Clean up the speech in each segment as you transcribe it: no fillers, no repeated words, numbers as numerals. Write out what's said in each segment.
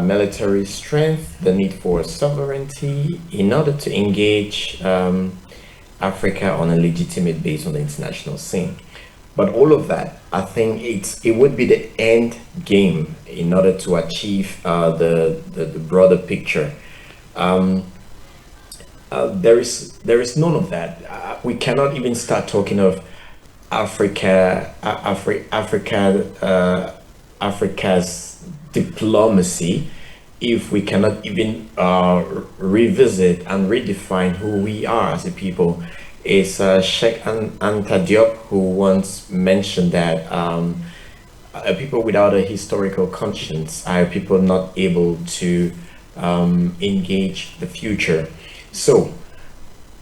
military strength, the need for sovereignty in order to engage Africa on a legitimate base on the international scene. But all of that, I think it would be the end game in order to achieve the broader picture. Um, there is none of that. We cannot even start talking of Africa's diplomacy if we cannot even revisit and redefine who we are as a people. It's Sheikh Anta Diop who once mentioned that people without a historical conscience are people not able to engage the future. So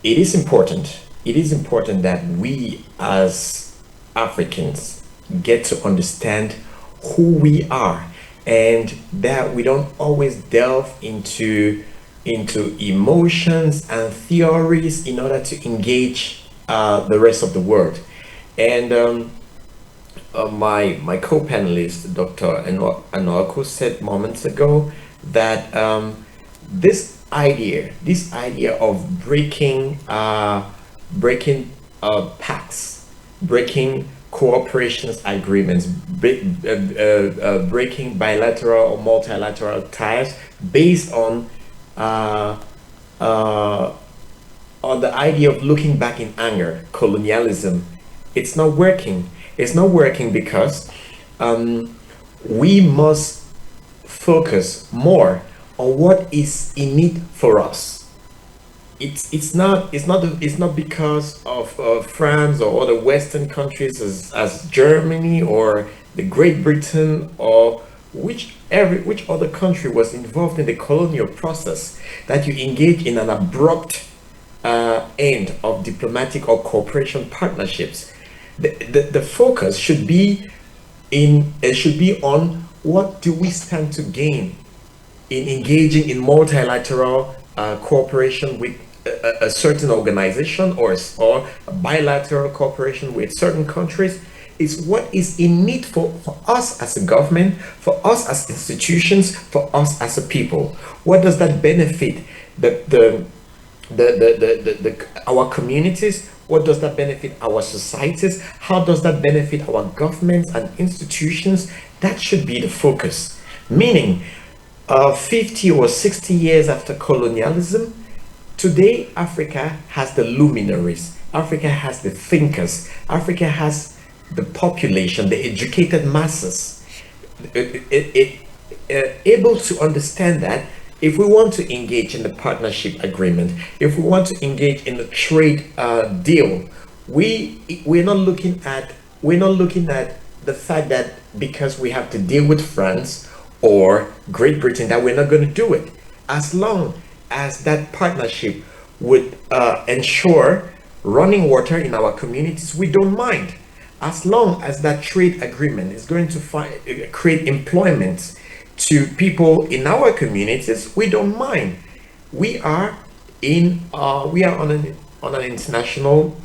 it is important. It is important that we as Africans get to understand who we are, and that we don't always delve into emotions and theories in order to engage the rest of the world. And my co-panelist, Dr. Anoako, said moments ago that this idea of breaking pacts, breaking cooperations agreements, breaking bilateral or multilateral ties based uh, uh, on the idea of looking back in anger, colonialism. It's not working. It's not working because we must focus more on what is in it for us. It's not because of France or other Western countries as Germany or the Great Britain or which other country was involved in the colonial process that you engage in an abrupt end of diplomatic or cooperation partnerships. The focus should be on what do we stand to gain in engaging in multilateral cooperation with a certain organization, or bilateral cooperation with certain countries. Is what is in it for us as a government, for us as institutions, for us as a people. What does that benefit our communities? What does that benefit our societies? How does that benefit our governments and institutions? That should be the focus. Meaning, 50 or 60 years after colonialism, today Africa has the luminaries, Africa has the thinkers, Africa has the population, the educated masses, able to understand that if we want to engage in the partnership agreement, if we want to engage in the trade deal, we're not looking at the fact that because we have to deal with France or Great Britain that we're not going to do it. As long as that partnership would ensure running water in our communities, we don't mind. As long as that trade agreement is going to create employment to people in our communities, we don't mind. We are on an international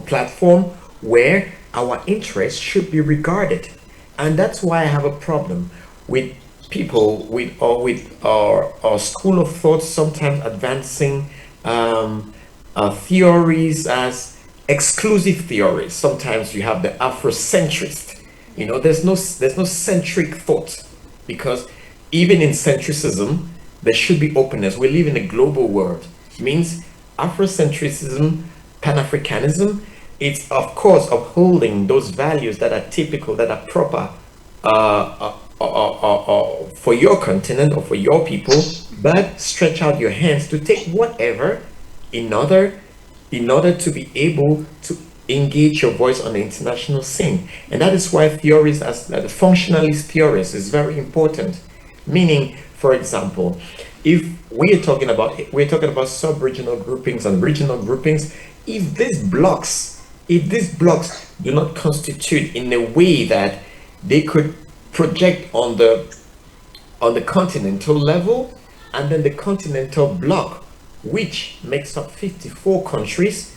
platform where our interests should be regarded, and that's why I have a problem with people with our school of thought sometimes advancing theories as exclusive theories. Sometimes you have the Afrocentrist. There's no centric thought, because even in centricism there should be openness. We live in a global world. It means Afrocentrism, Pan-Africanism, it's of course upholding those values that are typical, that are proper for your continent or for your people, but stretch out your hands to take whatever in order to be able to engage your voice on the international scene. And that is why theories as the functionalist theories is very important. Meaning, for example, if we're talking about sub-regional groupings and regional groupings, if these blocks do not constitute in a way that they could project on the continental level, and then the continental bloc, which makes up 54 countries,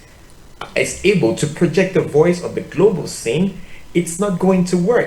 is able to project the voice of the global scene, it's not going to work.